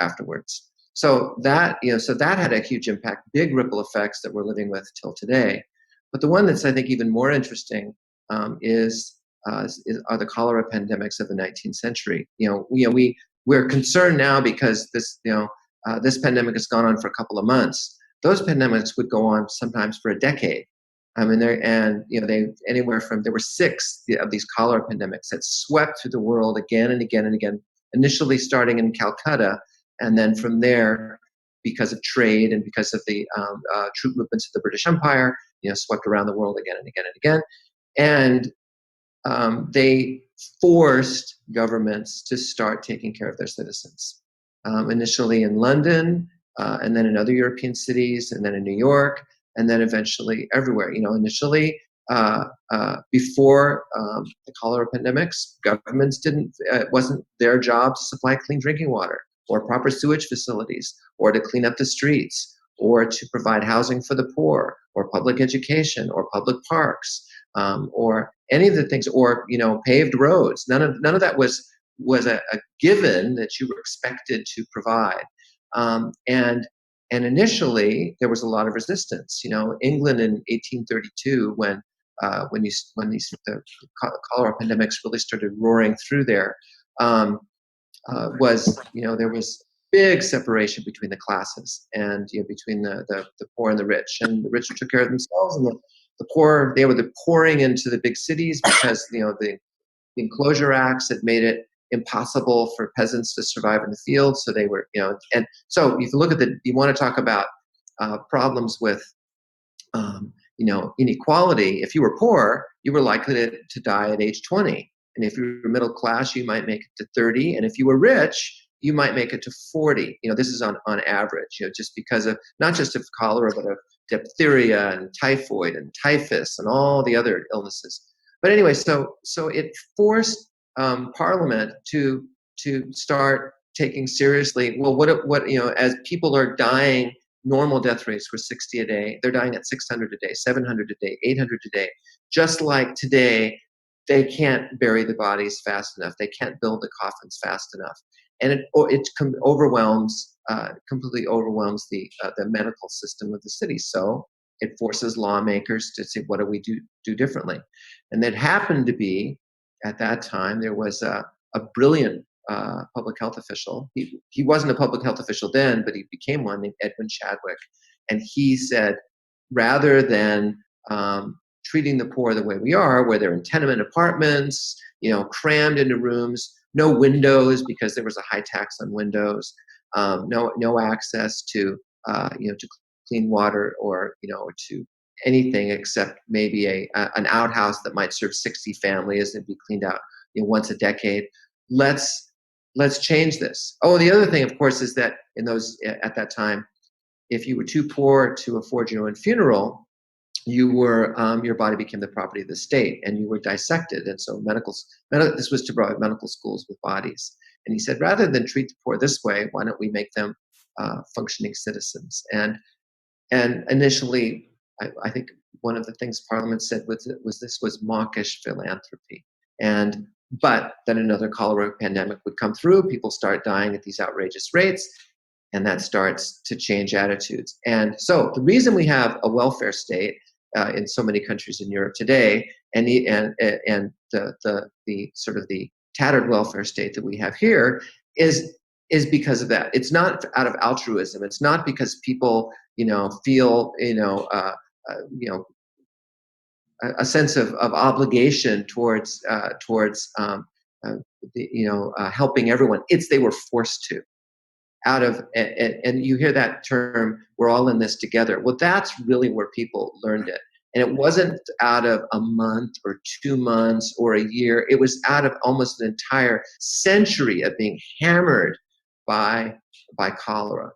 afterwards. So that had a huge impact, big ripple effects that we're living with till today. But the one that's, I think, even more interesting are the cholera pandemics of the 19th century. We're concerned now because this pandemic has gone on for a couple of months. Those pandemics would go on sometimes for a decade. I mean, there were 6 of these cholera pandemics that swept through the world again and again and again, initially starting in Calcutta, and then from there, because of trade and because of the troop movements of the British Empire, swept around the world again and again and again. And they forced governments to start taking care of their citizens. Initially in London, and then in other European cities, and then in New York, and then eventually everywhere. Initially, before the cholera pandemics, governments it wasn't their job to supply clean drinking water or proper sewage facilities or to clean up the streets or to provide housing for the poor or public education or public parks, or any of the things, or paved roads. None of that was a given that you were expected to provide. And initially there was a lot of resistance. England in 1832, when the cholera pandemics really started roaring through there, there was big separation between the classes and between the poor and the rich. And the rich took care of themselves, and the poor, they were pouring into the big cities because the Enclosure Acts had made it impossible for peasants to survive in the field. So they were, and so if you look at you want to talk about problems with, inequality. If you were poor, you were likely to die at age 20. And if you were middle class, you might make it to 30. And if you were rich, you might make it to 40. This is on average, just because of, not just of cholera, but of diphtheria and typhoid and typhus and all the other illnesses. But anyway, so it forced Parliament to start taking seriously, well, what as people are dying, normal death rates were 60 a day. They're dying at 600 a day, 700 a day, 800 a day. Just like today, they can't bury the bodies fast enough. They can't build the coffins fast enough. And it completely overwhelms the medical system of the city. So it forces lawmakers to say, what do we do differently? And that happened to be, at that time, there was a brilliant public health official. He wasn't a public health official then, but he became one, named Edwin Chadwick. And he said, rather than treating the poor the way we are, where they're in tenement apartments, crammed into rooms, no windows because there was a high tax on windows, no access to clean water or to anything except maybe an outhouse that might serve 60 families and be cleaned out once a decade. Let's change this. Oh, the other thing, of course, is that at that time, if you were too poor to afford your own funeral, your body became the property of the state, and you were dissected. And so this was to provide medical schools with bodies. And he said, rather than treat the poor this way, why don't we make them functioning citizens? And initially, I think one of the things Parliament said was mawkish philanthropy. But then another cholera pandemic would come through. People start dying at these outrageous rates, and that starts to change attitudes. And so the reason we have a welfare state in so many countries in Europe today, and the sort of the tattered welfare state that we have here, is because of that. It's not out of altruism. It's not because people feel a sense of obligation towards helping everyone. They were forced to. And you hear that term, we're all in this together. Well, that's really where people learned it. And it wasn't out of a month or 2 months or a year. It was out of almost an entire century of being hammered by cholera.